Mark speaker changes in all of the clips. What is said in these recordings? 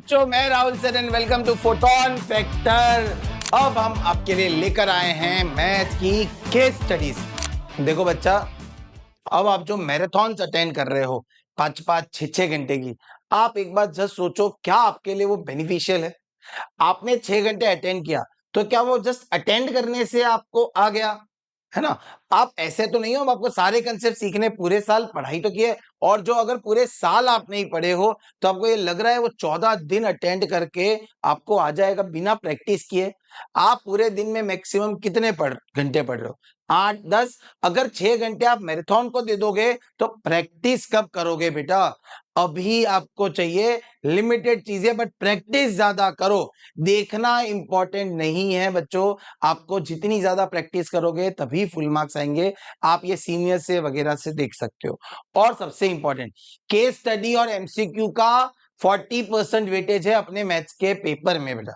Speaker 1: बच्चों, मैं Rahul sir and welcome to Photon Factor. अब हम आपके लिए लेकर आए हैं मैथ की केस स्टडीज। देखो बच्चा, अब आप जो मैराथन अटेंड कर रहे हो 5-5, 6-6 घंटे की, आप एक बार जस्ट सोचो क्या आपके लिए वो बेनिफिशियल है। आपने 6 घंटे अटेंड किया तो क्या वो जस्ट अटेंड करने से आपको आ गया, है ना? आप ऐसे तो नहीं हो आपको सारे कंसेप्ट सीखने, पूरे साल पढ़ाई तो किए। और जो अगर पूरे साल आप नहीं पढ़े हो तो आपको ये लग रहा है वो 14 दिन अटेंड करके आपको आ जाएगा बिना प्रैक्टिस किए। आप पूरे दिन में मैक्सिमम कितने घंटे पढ़ रहे हो? 8-10। अगर 6 घंटे आप मैराथन को दे दोगे तो प्रैक्टिस कब करोगे बेटा? अभी आपको चाहिए लिमिटेड चीजें, बट प्रैक्टिस ज्यादा करो। देखना इंपॉर्टेंट नहीं है बच्चों, आपको जितनी ज्यादा प्रैक्टिस करोगे तभी फुल मार्क्स आएंगे। आप ये सीनियर से वगैरह से देख सकते हो। और सबसे इंपॉर्टेंट, केस स्टडी और एमसीक्यू का 40% वेटेज है अपने मैथ्स के पेपर में बेटा।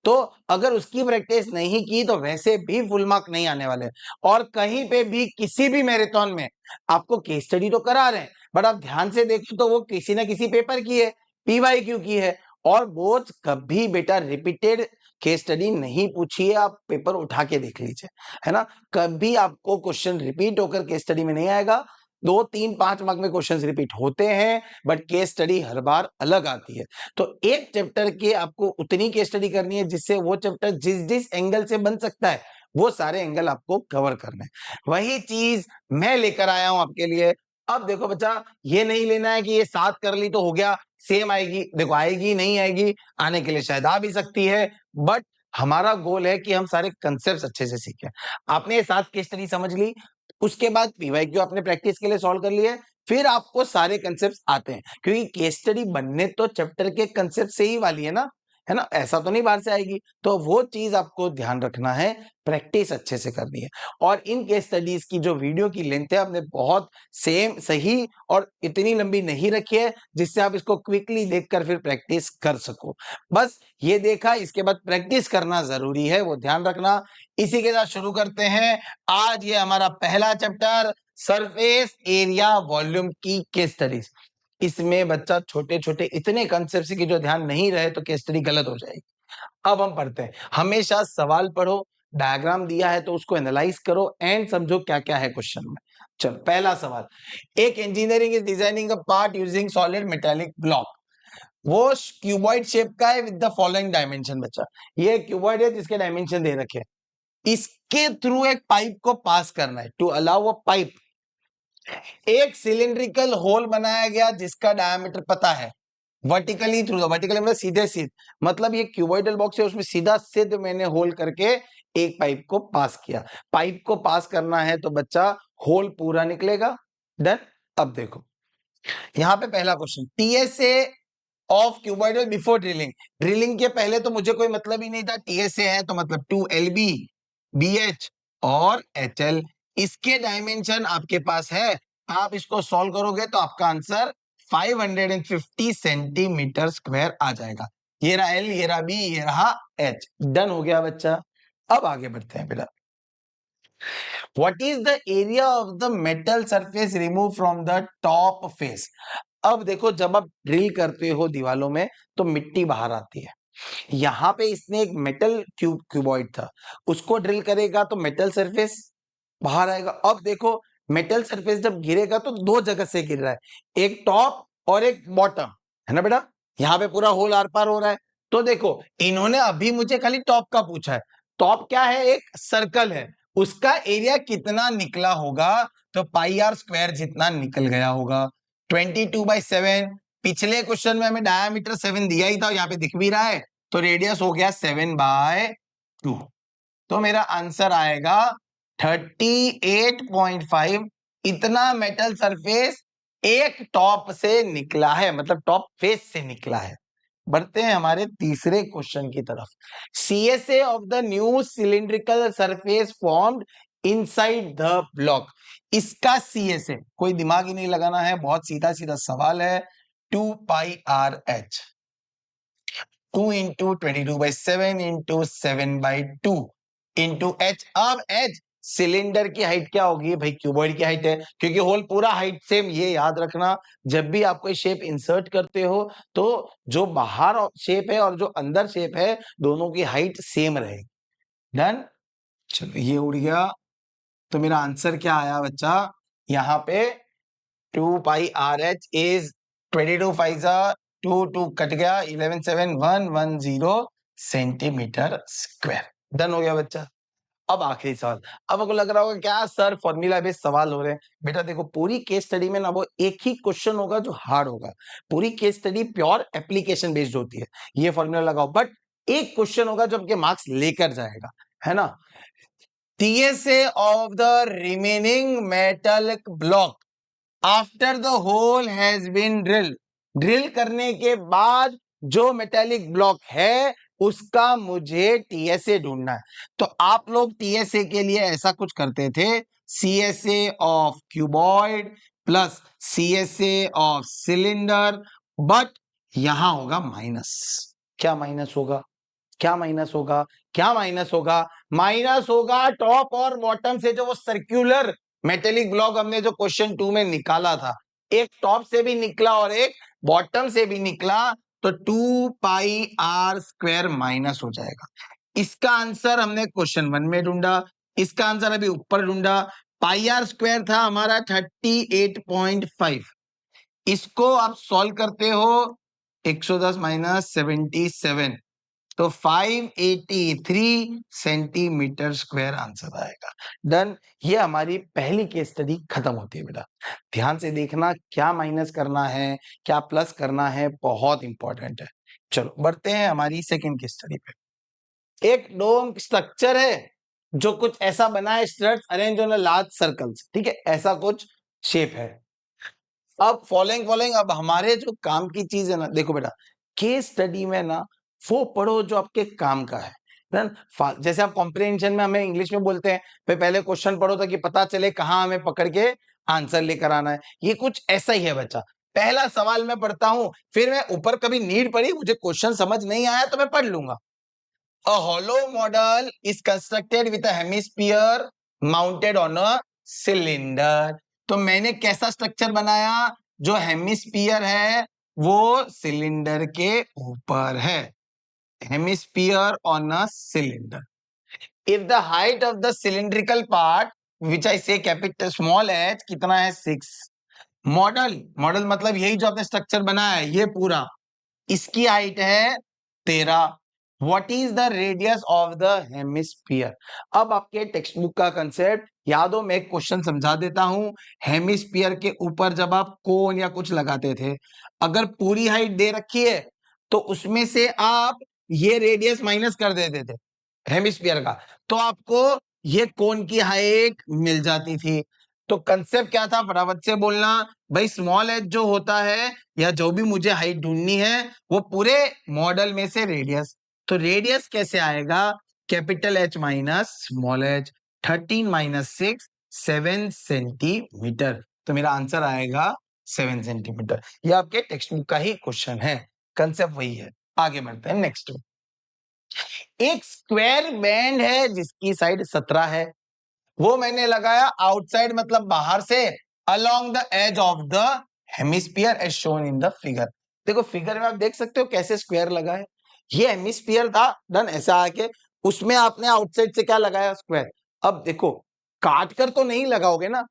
Speaker 1: तो अगर उसकी प्रैक्टिस नहीं की तो वैसे भी फुल मार्क नहीं आने वाले। और कहीं पे भी किसी भी मैराथन में आपको केस स्टडी तो करा रहे हैं, बट आप ध्यान से देखो तो वो किसी ना किसी पेपर की है, पीवाईक्यू की है। और बोर्ड कभी बेटा रिपीटेड केस स्टडी नहीं पूछी है, आप पेपर उठा के देख लीजिए, है ना? कभी आपको क्वेश्चन रिपीट होकर केस स्टडी में नहीं आएगा। 2, 3, 5 मार्क में क्वेश्चंस रिपीट होते हैं, बट केस स्टडी हर बार अलग आती है। तो एक चैप्टर के आपको उतनी केस स्टडी करनी है जिससे वो चैप्टर जिस जिस एंगल से बन सकता है वो सारे एंगल आपको कवर करना है। वही चीज मैं लेकर आया हूं आपके लिए। अब देखो बच्चा, ये नहीं लेना है कि ये 7 कर ली तो हो गया, सेम आएगी। देखो, आएगी नहीं आएगी, आने के लिए शायद आ भी सकती है, बट हमारा गोल है कि हम सारे कंसेप्ट अच्छे से सीखें। आपने ये 7 केस स्टडी समझ ली, उसके बाद पीवाईक्यू आपने प्रैक्टिस के लिए सॉल्व कर लिए, फिर आपको सारे कंसेप्ट आते हैं, क्योंकि केस स्टडी बनने तो चैप्टर के कंसेप्ट से ही वाली है ना? ऐसा तो नहीं बाहर से आएगी। तो वो चीज आपको ध्यान रखना है, प्रैक्टिस अच्छे से करनी है। और इन केस स्टडीज की जो वीडियो की लेंथ है आपने बहुत सेम सही और इतनी लंबी नहीं रखी है जिससे आप इसको क्विकली देखकर फिर प्रैक्टिस कर सको। बस ये देखा, इसके बाद प्रैक्टिस करना जरूरी है, वो ध्यान रखना। इसी के साथ शुरू करते हैं आज ये हमारा पहला चैप्टर, सरफेस एरिया वॉल्यूम की केस स्टडीज। इसमें बच्चा छोटे छोटे इतने कंसेप्ट की जो ध्यान नहीं रहे तो केस स्टडी गलत हो जाएगी। अब हम पढ़ते हैं। हमेशा सवाल पढ़ो, डायग्राम दिया है तो उसको एनालाइज करो एंड समझो क्या क्या है क्वेश्चन में। चलो, पहला सवाल, एक engineering is designing a part using solid metallic block. वो क्यूबॉइड शेप का है विद द फॉलोइंग डायमेंशन। बच्चा, ये क्यूबॉइड है जिसके डायमेंशन दे रखे हैं, इसके थ्रू एक पाइप को पास करना है। टू अलाउ अ पाइप, एक सिलिंड्रिकल होल बनाया गया जिसका डायमीटर पता है, वर्टिकली थ्रू, वर्टिकली मतलब सीधे सीध, मतलब ये क्यूबॉइडल बॉक्स है उसमें सीधा सिद्ध मैंने होल करके एक पाइप को पास किया। पाइप को पास करना है तो बच्चा होल पूरा निकलेगा। डन। अब देखो यहां पे पहला question, TSA of cuboidal before drilling. Drilling के पहले तो मुझे कोई मतलब ही नहीं था, टीएसए है तो मतलब 2LB, BH और HL। इसके डायमेंशन आपके पास है, आप इसको सॉल्व करोगे तो आपका आंसर 550 सेंटीमीटर स्क्वायर आ जाएगा। ये रहा L, ये रहा B, ये रहा H। डन हो गया बच्चा। अब आगे बढ़ते हैं बेटा। What is the area of the metal surface removed from the top face? अब देखो, जब आप ड्रिल करते हो दीवालों में तो मिट्टी बाहर आती है। यहां पे इसने एक मेटल क्यूबॉइड था, उसको ड्रिल करेगा तो मेटल सरफेस बाहर आएगा। अब देखो, मेटल सरफेस जब गिरेगा तो 2 जगह से गिर रहा है, एक टॉप और एक बॉटम, है ना बेटा? यहाँ पे पूरा होल आर पार हो रहा है। तो देखो, इन्होंने अभी मुझे खाली टॉप का पूछा है। टॉप क्या है? एक सर्कल है, उसका एरिया कितना निकला होगा? तो πr² जितना निकल गया होगा, 22/7। पिछले क्वेश्चन में हमें डायमीटर 7 दिया ही था, यहाँ पे दिख भी रहा है, तो रेडियस हो गया 7/2। तो मेरा आंसर आएगा 38.5। इतना मेटल सरफेस एक टॉप से निकला है, मतलब टॉप फेस से निकला है। बढ़ते हैं हमारे तीसरे क्वेश्चन की तरफ। CSA of the new cylindrical surface formed inside the block. इसका CSA कोई दिमाग ही नहीं लगाना है, बहुत सीधा सीधा सवाल है। 2πRH, 2 into 22/7 into 7/2 into H। अब H सिलेंडर की हाइट क्या होगी भाई, क्यूबॉइड की हाइट है, क्योंकि होल पूरा हाइट सेम। ये याद रखना, जब भी आप कोई शेप इंसर्ट करते हो तो जो बाहर शेप है और जो अंदर शेप है दोनों की हाइट सेम रहेगी। डन। चलो ये उड़ गया। तो मेरा आंसर क्या आया बच्चा, यहाँ पे 2πRH इज 22 5 2 2 कट गया 11 7 1 1 0 सेंटीमीटर स्क्वायर। डन हो गया बच्चा। अब आखिरी सवाल। अब आपको लग रहा होगा क्या सर फॉर्मूला बेस्ड सवाल हो रहे हैं। बेटा देखो, पूरी केस स्टडी में ना वो एक ही क्वेश्चन होगा जो हार्ड होगा। पूरी case study pure application based होती है। ये फॉर्मूला लगाओ, बट एक क्वेश्चन होगा जो आपके मार्क्स लेकर जाएगा, है ना। TSA of the remaining metallic block after the hole has been drill करने के बाद जो मेटेलिक ब्लॉक है उसका मुझे टीएसए ढूंढना है। तो आप लोग टीएसए के लिए ऐसा कुछ करते थे, CSA of cuboid plus CSA of cylinder, but यहां होगा माइनस। क्या माइनस होगा, क्या माइनस होगा, क्या माइनस होगा, माइनस होगा टॉप और बॉटम से जो वो सर्क्यूलर मेटेलिक ब्लॉक हमने जो क्वेश्चन 2 में निकाला था। एक टॉप से भी निकला और एक बॉटम से भी निकला, तो 2πr² माइनस हो जाएगा। इसका आंसर हमने क्वेश्चन 1 में ढूंढा, इसका आंसर अभी ऊपर ढूंढा। πr² था हमारा 38.5। इसको आप सॉल्व करते हो 110 माइनस 77, तो 583 सेंटीमीटर स्क्वायर आंसर आएगा। डन। ये हमारी पहली केस स्टडी खत्म होती है। बेटा ध्यान से देखना, क्या माइनस करना है क्या प्लस करना है, बहुत इंपॉर्टेंट है। चलो बढ़ते हैं हमारी सेकंड केस स्टडी पे। एक डोम स्ट्रक्चर है जो कुछ ऐसा बना है, struts arrange on a large circles, ठीक है, ऐसा कुछ शेप है। अब फॉलोइंग अब हमारे जो काम की चीज है ना, देखो बेटा केस स्टडी में ना वो पढ़ो जो आपके काम का है। जैसे आप कॉम्प्रिहेंशन में हमें इंग्लिश में बोलते हैं भाई पहले क्वेश्चन पढ़ो ताकि पता चले कहाँ हमें पकड़ के आंसर लेकर आना है। ये कुछ ऐसा ही है बच्चा। पहला सवाल मैं पढ़ता हूं, फिर मैं ऊपर कभी नीड पड़ी, मुझे क्वेश्चन समझ नहीं आया तो मैं पढ़ लूंगा। A hollow model is constructed with a hemisphere mounted on a cylinder। तो मैंने कैसा स्ट्रक्चर बनाया, जो हेमिस्फीयर है वो सिलेंडर के ऊपर है। Hemisphere on a cylinder. If the height of the cylindrical part which I say capital small h कितना है 6। मॉडल मतलब यही जो आपने स्ट्रक्चर बनाया है ये पूरा, इसकी हाइट है 13। What is the radius of the hemisphere. अब आपके टेक्स्ट बुक का कंसेप्ट याद हो, मैं एक क्वेश्चन समझा देता हूं। हेमिस्फीयर के ऊपर जब आप कोन या कुछ लगाते थे, अगर पूरी हाइट दे रखी है तो उसमें से आप ये रेडियस माइनस कर देते थे हेमिस्फीयर का, तो आपको ये कोन की हाइट मिल जाती थी। तो कंसेप्ट क्या था, फटाफट से बोलना भाई। स्मॉल एच जो होता है या जो भी मुझे हाइट ढूंढनी है वो पूरे मॉडल में से रेडियस, तो रेडियस कैसे आएगा, capital H minus small h। 13 minus 6 7 centimetre. तो मेरा आंसर आएगा 7 सेंटीमीटर। ये आपके टेक्स्ट बुक का ही क्वेश्चन है, कंसेप्ट वही है। आगे बढ़ते हैं नेक्स्ट। एक स्क्वायर बैंड है जिसकी साइड 17 है, वो मैंने लगाया आउटसाइड मतलब बाहर से, along the edge of the hemisphere as shown in the figure. देखो फिगर में आप देख सकते हो कैसे स्क्वायर लगा है। ये हेमिस्फीयर था, डन, ऐसा आके उसमें आपने आउटसाइड से क्या लगाया, स्क्वायर। अब देखो काट कर तो नहीं लगाओगे ना,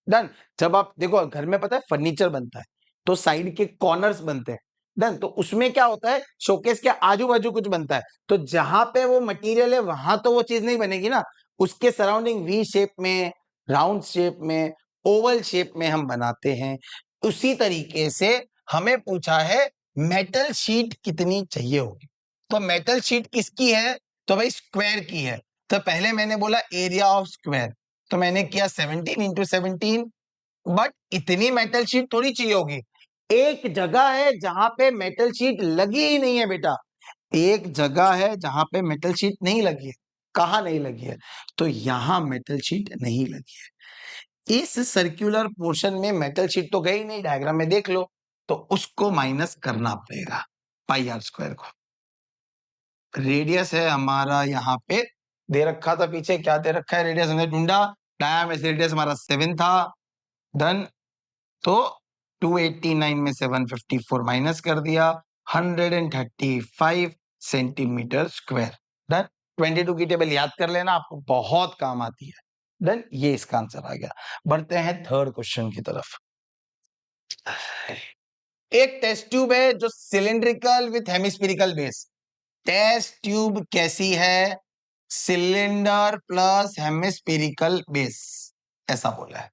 Speaker 1: डन। जब आप देखो घर में पता है फर्नीचर बनता है तो साइड के कॉर्नर्स बनते हैं, डन। तो उसमें क्या होता है, शोकेस के आजू बाजू कुछ बनता है, तो जहां पे वो मटेरियल है वहां तो वो चीज नहीं बनेगी ना, उसके सराउंडिंग वी शेप में, राउंड शेप में, ओवल शेप में हम बनाते हैं। उसी तरीके से हमें पूछा है मेटल शीट कितनी चाहिए होगी। तो मेटल शीट किसकी है, तो भाई स्क्वायर की है। तो पहले मैंने बोला एरिया ऑफ स्क्वायर, तो मैंने किया 17 इंटू 17, बट इतनी मेटल शीट थोड़ी चाहिए होगी। एक जगह है जहां पे मेटल शीट लगी ही नहीं है बेटा, एक जगह है जहां पे मेटल शीट नहीं लगी है। कहां नहीं लगी है, तो यहां मेटल शीट नहीं लगी है। इस सर्कुलर पोर्शन में मेटल शीट तो गई नहीं, डायग्राम में देख लो, तो उसको माइनस करना पड़ेगा πr² को। रेडियस है हमारा यहाँ पे दे रखा था पीछे, क्या दे रखा है, रेडियस हमने ढूंढा, डायमीटर रेडियस हमारा 7 था, डन। तो 289 में से 154 माइनस कर दिया, 135 सेंटीमीटर स्क्वायर, डन। 22 की टेबल याद कर लेना, आपको बहुत काम आती है, डन। ये इसका आंसर आ गया। बढ़ते हैं थर्ड क्वेश्चन की तरफ। एक टेस्ट ट्यूब है जो cylindrical with hemispherical base. Test tube कैसी है? सिलेंडर प्लस हेमिस्फेरिकल बेस, ऐसा बोला है,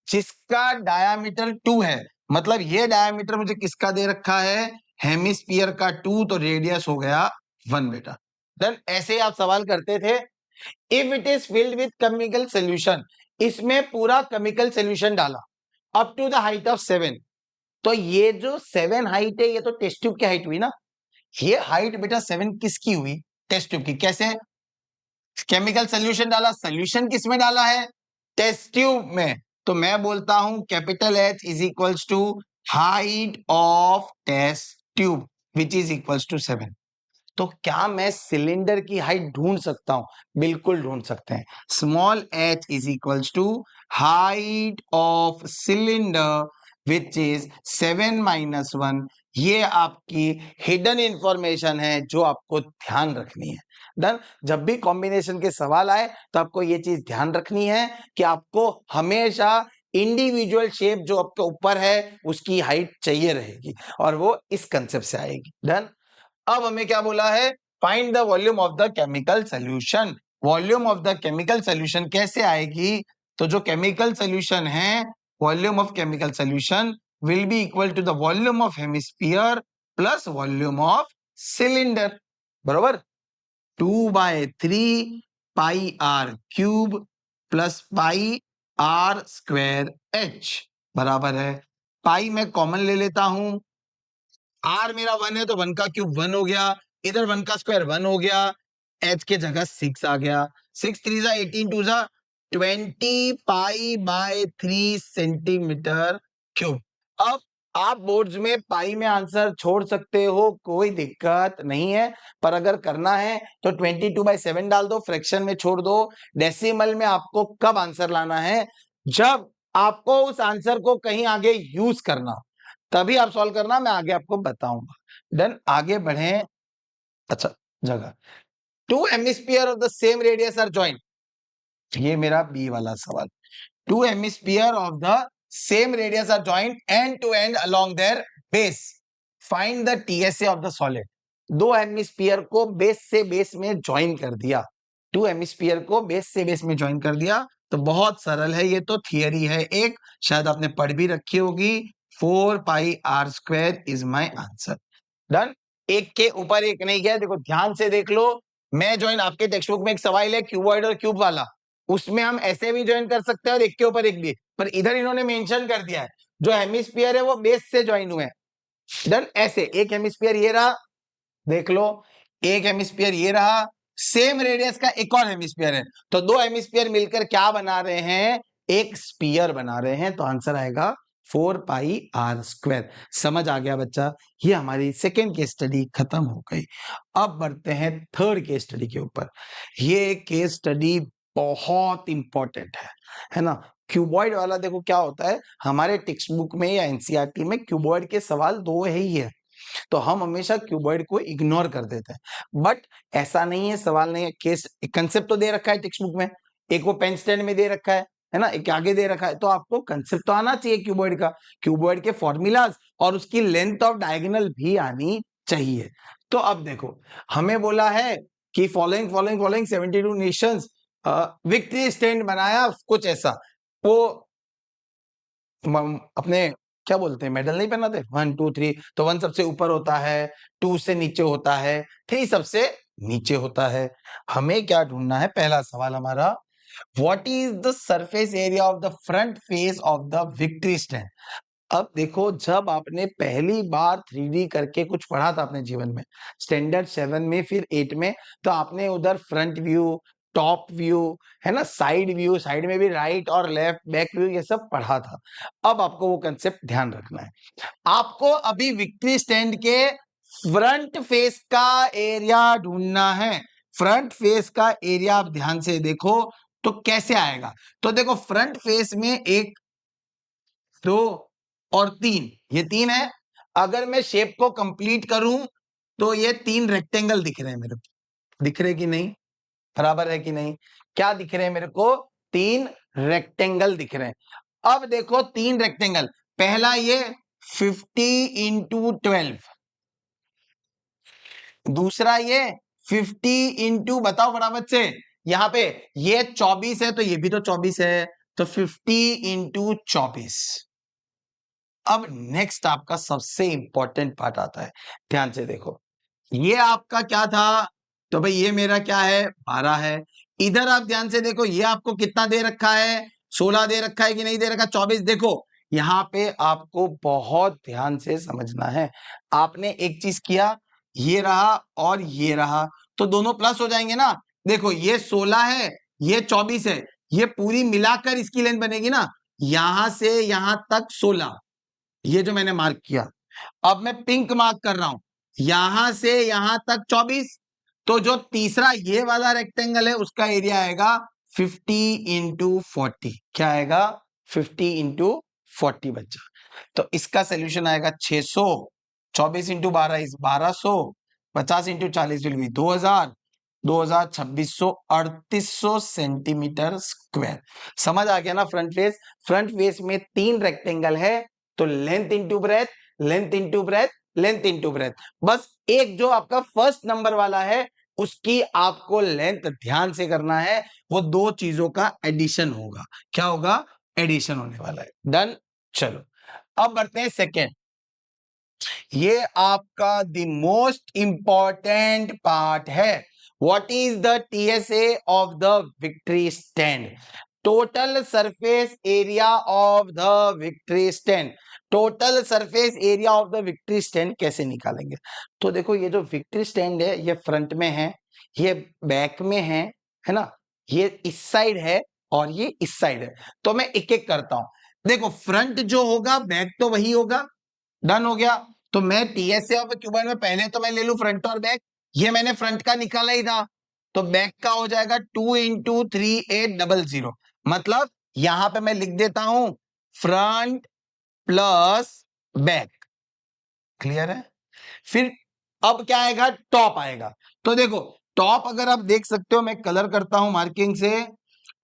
Speaker 1: जिसका डायामीटर 2 है। मतलब ये डायामीटर मुझे किसका दे रखा है? हेमिस्फीयर का 2, तो रेडियस हो गया 1 बेटा। देन ऐसे आप सवाल करते थे, if it is filled with chemical solution, इसमें पूरा केमिकल सोल्यूशन डाला up to the height of 7, तो ये जो 7 हाइट है, ये तो टेस्ट ट्यूब की हाइट हुई ना। ये हाइट बेटा 7 किसकी हुई? टेस्ट ट्यूब की। कैसे? केमिकल सोल्यूशन डाला, सोल्यूशन किस में डाला है? टेस्ट ट्यूब में। तो मैं बोलता हूं capital H is equals to height of test tube which is equals to 7। तो क्या मैं सिलेंडर की हाइट ढूंढ सकता हूं? बिल्कुल ढूंढ सकते हैं। Small h is equals to height of cylinder which is 7 minus 1। ये आपकी हिडन इंफॉर्मेशन है जो आपको ध्यान रखनी है, डन। जब भी कॉम्बिनेशन के सवाल आए तो आपको ये चीज ध्यान रखनी है कि आपको हमेशा इंडिविजुअल शेप जो आपके ऊपर है उसकी हाइट चाहिए रहेगी, और वो इस कंसेप्ट से आएगी, डन। अब हमें क्या बोला है? Find the volume of the chemical solution. Volume of the chemical solution कैसे आएगी? तो जो केमिकल सोल्यूशन है, volume of chemical solution will be equal to the volume of hemisphere plus volume of cylinder, बरोबर। 2/3 pi r cube plus pi are square h बराबर है, पाई में common ले लेता हूं, आर मेरा 1 है तो 1 का क्यूब 1 हो गया, इधर 1 का स्क्वायर 1 हो गया, एच के जगह 6 आ गया, 6 3 जा 18 2 जा 20 पाई/3 सेंटीमीटर क्यूब। अब आप बोर्ड्स में पाई में आंसर छोड़ सकते हो, कोई दिक्कत नहीं है, पर अगर करना है तो 22/7 डाल दो, फ्रैक्शन में छोड़ दो। डेसिमल में आपको कब आंसर लाना है? जब आपको उस आंसर को कहीं आगे यूज करना, तभी आप सॉल्व करना, मैं आगे आपको बताऊंगा, देन आगे बढ़े। अच्छा, जगह, two hemisphere of the same radius are joint, ये मेरा बी वाला सवाल। Two hemisphere of the same radius are joint end to end along their base, find the TSA of the solid. दो हेमिस्फीयर को बेस से base में join कर दिया, टू हेमिस्फीयर को बेस से बेस में ज्वाइन कर दिया, तो बहुत सरल है, ये तो थियरी है एक, शायद आपने पढ़ भी रखी होगी। 4 pi are square is my answer, done. एक के ऊपर एक नहीं गया, देखो ध्यान से देख लो। मैं ज्वाइन, आपके टेक्स्ट बुक में एक सवाल है क्यूबॉइड और क्यूब वाला, उसमें हम ऐसे भी ज्वाइन कर सकते हैं और एक के ऊपर एक भी, पर इधर इन्होंने मेंशन कर दिया है जो हेमिस्फीयर है वो बेस से ज्वाइन हुए, डन। ऐसे एक हेमिस्फीयर ये रहा, देख लो, एक हेमिस्फीयर ये रहा, सेम रेडियस का एक और हेमिस्फीयर है, तो दो हेमिस्फीयर मिलकर क्या बना रहे हैं? एक स्पीयर बना रहे हैं, तो आंसर आएगा 4 पाई आर स्क्वायर। समझ आ गया बच्चा? ये हमारी सेकेंड केस स्टडी खत्म हो गई। अब बढ़ते हैं थर्ड केस स्टडी के ऊपर। ये केस स्टडी बहुत इंपॉर्टेंट है ना। क्यूबॉइड वाला देखो क्या होता है, हमारे टेक्स्ट बुक में या एनसीईआरटी में क्यूबॉइड के सवाल दो ही है, तो हम हमेशा क्यूबॉइड को इग्नोर कर देते हैं, बट ऐसा नहीं है, सवाल नहीं है, केस कंसेप्ट तो दे रखा है टेक्स्ट बुक में, एक वो पेन स्टैंड में दे रखा है ना, एक आगे दे रखा है, तो आपको कंसेप्ट तो आना चाहिए क्यूबॉइड का, क्यूबॉइड के फॉर्मूलाज और उसकी लेंथ ऑफ डायगोनल भी आनी चाहिए। तो अब देखो, हमें बोला है कि following following following 72 Nations victory stand बनाया, कुछ ऐसा, वो अपने क्या बोलते हैं, मेडल नहीं पहनाते, 1 2 3, तो 1 सबसे ऊपर होता है, 2 से नीचे होता है, 3 सबसे नीचे होता है। हमें क्या ढूंढना है? पहला सवाल हमारा, what is the surface area of the front face of the victory stand. अब देखो, जब आपने पहली बार 3D करके कुछ पढ़ा था अपने जीवन में, स्टैंडर्ड 7 में फिर 8 में, तो आपने उधर फ्रंट व्यू, टॉप व्यू, है ना, साइड व्यू, साइड में भी राइट और लेफ्ट, बैक व्यू, ये सब पढ़ा था। अब आपको वो कंसेप्ट ध्यान रखना है। आपको अभी विक्ट्री स्टैंड के फ्रंट फेस का एरिया ढूंढना है। फ्रंट फेस का एरिया आप ध्यान से देखो तो कैसे आएगा। तो देखो फ्रंट फेस में 1 2 और 3, ये 3 है। अगर मैं शेप को कंप्लीट करूं तो ये 3 रेक्टेंगल दिख रहे हैं मेरे को, दिख रहे कि नहीं, बराबर है कि नहीं, क्या दिख रहे हैं मेरे को, 3 रेक्टेंगल दिख रहे हैं। अब देखो 3 रेक्टेंगल, पहला ये 50 इंटू 12, दूसरा ये 50 इंटू, बताओ बराबर से, यहां पे ये 24 है तो ये भी तो 24 है, तो 50 इंटू 24। अब नेक्स्ट आपका सबसे इंपॉर्टेंट पार्ट आता है, ध्यान से देखो, ये आपका क्या था, तो भाई ये मेरा क्या है, 12 है। इधर आप ध्यान से देखो, ये आपको कितना दे रखा है, 16 दे रखा है कि नहीं दे रखा, 24। देखो यहां पे आपको बहुत ध्यान से समझना है। आपने एक चीज किया, ये रहा और ये रहा, तो दोनों प्लस हो जाएंगे ना। देखो ये 16 है, ये 24 है, ये पूरी मिलाकर इसकी लेंथ बनेगी ना, यहां से यहां तक 16, ये जो मैंने मार्क किया। अब मैं पिंक मार्क कर रहा हूं, यहां से यहां तक 24, तो जो तीसरा ये वाला रेक्टेंगल है उसका एरिया आएगा 50 इंटू 40। क्या आएगा, 50 इंटू 40 बच्चा। तो इसका सोल्यूशन आएगा 600, 24 into 12 is 1200, 50 into 40 will be 2000, 2000, 2600, 3800 centimetre square. समझ आ गया ना। फ्रंट फेस में 3 रेक्टेंगल है, तो length into breadth, length into breadth, length into breadth. बस एक जो आपका फर्स्ट नंबर वाला है उसकी आपको लेंथ ध्यान से करना है, वो 2 चीजों का एडिशन होगा। क्या होगा, एडिशन होने वाला है। डन। चलो अब बढ़ते हैं सेकेंड, ये आपका द मोस्ट इंपॉर्टेंट पार्ट है। What is the TSA of the victory stand, total surface area of the victory stand. Total surface area of the victory stand कैसे निकालेंगे, तो देखो ये जो विक्ट्री स्टैंड है ये फ्रंट में है, ये बैक में है ना, ये इस साइड है और ये इस साइड है। तो मैं एक एक करता हूं, देखो फ्रंट जो होगा बैक तो वही होगा। डन हो गया। तो मैं टीएसए ऑफ क्यूबॉइड में पहले तो मैं ले लू फ्रंट और बैक, ये मैंने फ्रंट का निकाला ही था, तो बैक का हो जाएगा 2 इंटू 3800, मतलब यहां पे मैं लिख देता हूं फ्रंट प्लस बैक। क्लियर है। फिर अब क्या आएगा, टॉप आएगा। तो देखो टॉप अगर आप देख सकते हो, मैं कलर करता हूं मार्किंग से,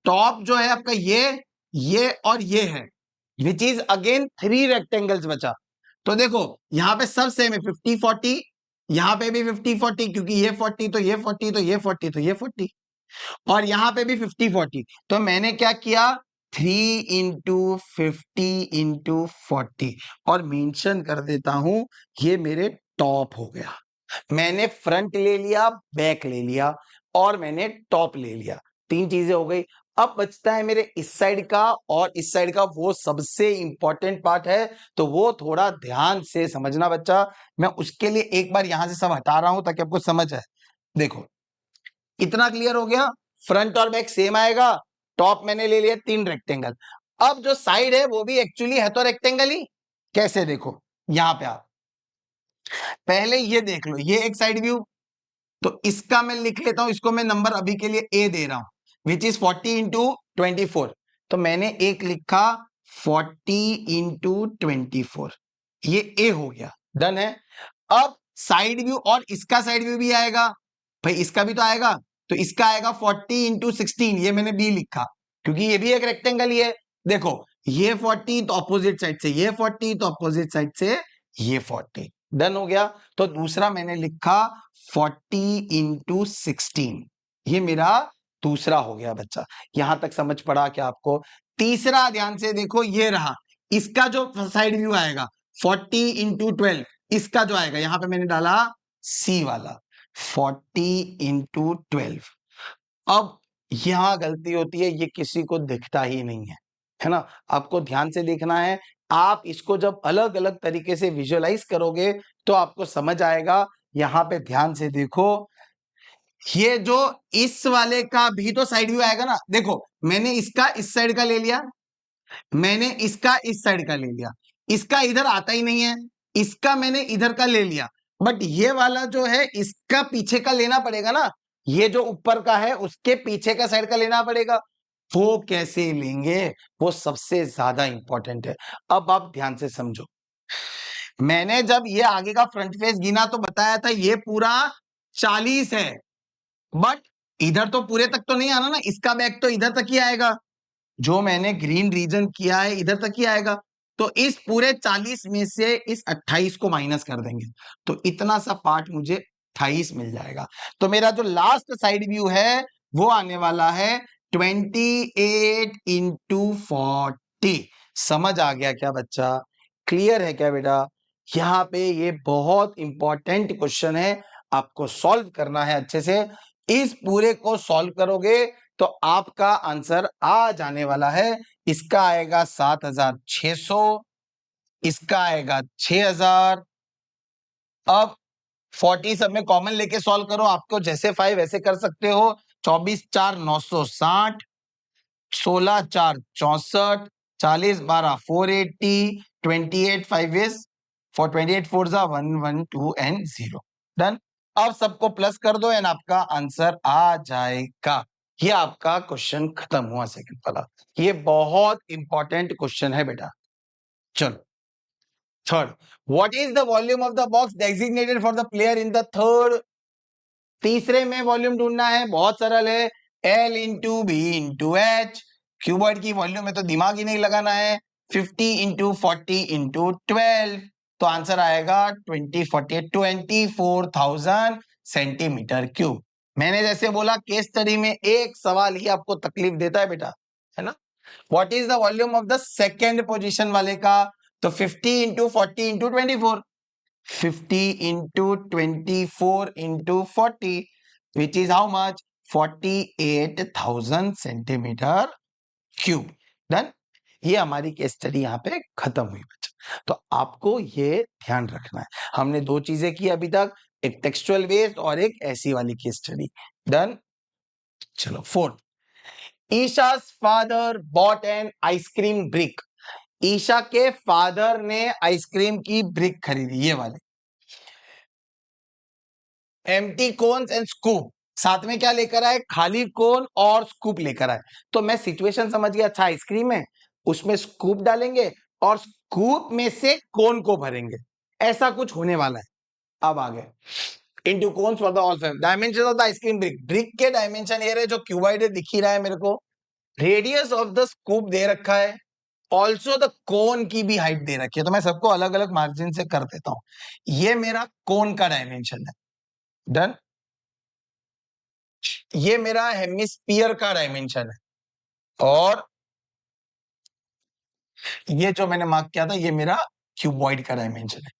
Speaker 1: टॉप जो है आपका ये और ये है, विच इज अगेन 3 रेक्टेंगल्स बचा। तो देखो यहां पे सब सेम है, 50 40, यहां पे भी 50 40, क्योंकि ये 40 तो ये 40 तो ये 40 तो ये 40, और यहां पे भी 50 40। तो मैंने क्या किया, 3 इंटू 50 इंटू 40 और मेंशन कर देता हूं ये मेरे टॉप हो गया। मैंने फ्रंट ले लिया, बैक ले लिया और मैंने टॉप ले लिया, 3 चीजें हो गई। अब बचता है मेरे इस साइड का और इस साइड का, वो सबसे इंपॉर्टेंट पार्ट है, तो वो थोड़ा ध्यान से समझना बच्चा। मैं उसके लिए एक बार यहां से सब हटा रहा हूं ताकि आपको समझ आए। देखो इतना क्लियर हो गया, फ्रंट और बैक सेम आएगा, टॉप मैंने ले लिया 3 रेक्टेंगल। अब जो साइड है वो भी एक्चुअली है तो रेक्टेंगल ही। कैसे, देखो यहां पे आप पहले ये देख लो, ये एक साइड व्यू, तो इसका मैं लिख लेता हूं, इसको मैं नंबर अभी के लिए ए दे रहा हूं, विच इज 40 इंटू 24। तो मैंने एक लिखा 40 इंटू 24, ये ए हो गया। डन है। अब साइड व्यू, और इसका साइड व्यू भी आएगा, भाई इसका भी तो आएगा, तो इसका आएगा 40 इंटू 16, ये मैंने बी लिखा क्योंकि ये भी एक रेक्टेंगल ही है। देखो ये 40 तो अपोजिट साइड से ये 40, तो अपोजिट साइड से ये 40। डन हो गया। तो दूसरा मैंने लिखा 40 इंटू 16, ये मेरा दूसरा हो गया बच्चा। यहां तक समझ पड़ा क्या आपको। तीसरा ध्यान से देखो, ये रहा, इसका जो साइड व्यू आएगा 40 इंटू 12, इसका जो आएगा यहां पे मैंने डाला सी वाला 40 इंटू 12। अब यहां गलती होती है, ये किसी को दिखता ही नहीं है ना, आपको ध्यान से देखना है। आप इसको जब अलग अलग तरीके से विजुअलाइज करोगे तो आपको समझ आएगा। यहां पे ध्यान से देखो, ये जो इस वाले का भी तो साइड व्यू आएगा ना। देखो मैंने इसका इस साइड का ले लिया, मैंने इसका इस साइड का ले लिया, इसका इधर आता ही नहीं है, इसका मैंने इधर का ले लिया, बट ये वाला जो है इसका पीछे का लेना पड़ेगा ना। ये जो ऊपर का है उसके पीछे का साइड का लेना पड़ेगा। वो कैसे लेंगे, वो सबसे ज्यादा इंपॉर्टेंट है। अब आप ध्यान से समझो, मैंने जब ये आगे का फ्रंट फेस गिना तो बताया था ये पूरा 40 है, बट इधर तो पूरे तक तो नहीं आना ना, इसका बैक तो इधर तक ही आएगा। जो मैंने ग्रीन रीजन किया है इधर तक ही आएगा। तो इस पूरे 40 में से इस 28 को माइनस कर देंगे तो इतना सा पार्ट मुझे 28 मिल जाएगा। तो मेरा जो लास्ट साइड व्यू है वो आने वाला है 28 इंटू 40। समझ आ गया क्या बच्चा? क्लियर है क्या बेटा? यहाँ पे ये बहुत इंपॉर्टेंट क्वेश्चन है, आपको सॉल्व करना है अच्छे से। इस पूरे को सॉल्व करोगे तो आपका आंसर आ जाने वाला है। इसका आएगा 7600, इसका आएगा 6000। अब 40 सब में कॉमन लेके सॉल्व करो, आपको जैसे 5 वैसे कर सकते हो। 24 4 960, 16 4 64, 40 12 480, 28 5 is for 28 4 जा 1 1 2 and 0। डन। अब सबको प्लस कर दो एंड आपका आंसर आ जाएगा। ये आपका क्वेश्चन खत्म हुआ सेकंड वाला। ये बहुत इंपॉर्टेंट क्वेश्चन है बेटा। चलो third, what is the volume of the box designated for the player in the third. तीसरे में वॉल्यूम ढूंढना है, बहुत सरल है। L into B into H. Cuboid की वॉल्यूम में तो दिमाग ही नहीं लगाना है। 50 इंटू 40 इंटू 12 तो आंसर आएगा 24,000 सेंटीमीटर क्यूब। मैंने जैसे बोला केस स्टडी में एक सवाल ही आपको तकलीफ देता है बेटा, है ना। What is the volume of the second position वाले का, तो 50 into 40 into 24। 50 into 24 into 40 which is how much 48,000 centimetre cube. Done. ये हमारी केस स्टडी यहाँ पे खत्म हुई बच्चा। तो आपको ये ध्यान रखना है, हमने दो चीजें की अभी तक, एक टेक्सचुअल बेस्ड और एक ऐसी वाली केस स्टडी। डन। चलो fourth, Isha's father bought an ice cream brick. Isha के फादर ने आइसक्रीम की ब्रिक खरीदी, ये वाले एम्प्टी कोन्स एंड स्कूप। साथ में क्या लेकर आए, खाली कोन और स्कूप लेकर आए। तो मैं सिचुएशन समझ गया, अच्छा आइसक्रीम है उसमें स्कूप डालेंगे और स्कूप में से कोन को भरेंगे, ऐसा कुछ होने वाला है। अब आ गए into cones for the all five dimension of the ice cream brick. Brick के डायमेंशन ये रहे, जो क्यूबाइड दिख ही रहा है मेरे को। रेडियस ऑफ द स्कूप दे रखा है, ऑल्सो द कोन की भी हाइट दे रखी है। तो मैं सबको अलग अलग मार्जिन से कर देता हूं। ये मेरा कोन का डायमेंशन है। डन। ये मेरा हेमिस्फीयर का डायमेंशन है और ये जो मैंने मार्क किया था ये मेरा क्यूबॉइड का डायमेंशन है।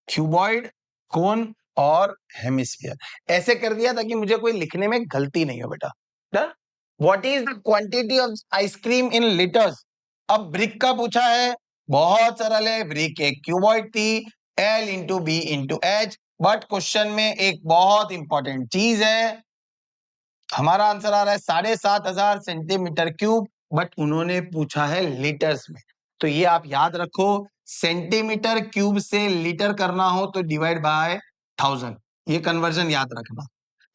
Speaker 1: क्यूबॉइड, कोन और हेमिस्फीयर ऐसे कर दिया ताकि मुझे कोई लिखने में गलती नहीं हो बेटा। Done. What is the quantity of ice cream in litres. अब ब्रिक का पूछा है, बहुत सरल है। ब्रिक एक क्यूबॉइड थी, L into B into H. But question में एक बहुत इंपॉर्टेंट चीज है, हमारा आंसर आ रहा है 7,500 सेंटीमीटर क्यूब, बट उन्होंने पूछा है लीटर्स में। तो ये आप याद रखो, सेंटीमीटर क्यूब से लीटर करना हो तो डिवाइड बाय 1000, ये कन्वर्जन याद रखना।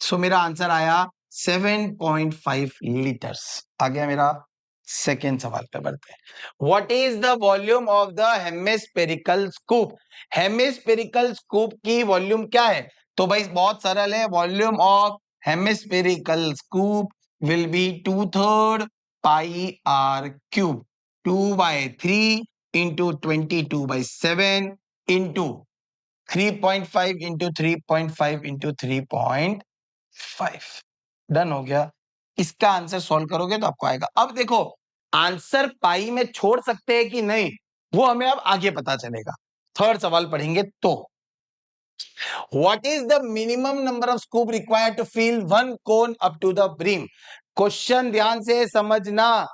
Speaker 1: सो मेरा आंसर आया 7.5 लीटर्स। आ गया मेरा सेकेंड सवाल पे बढ़ते हैं। What is the volume of the hemispherical scoop. Hemispherical scoop की वॉल्यूम क्या है, तो भाई बहुत सरल है, volume of hemispherical scoop will be 2/3 pi r cube 2/3 into 22/7 into 3.5 into 3.5 into 3.5। Done हो गया। इसका आंसर सॉल्व करोगे तो आपको आएगा। अब देखो आंसर पाई में छोड़ सकते हैं कि नहीं, वो हमें अब आगे पता चलेगा, थर्ड सवाल पढ़ेंगे तो। What is the minimum number of scoop required to fill one cone up to the brim? Question ध्यान से समझना,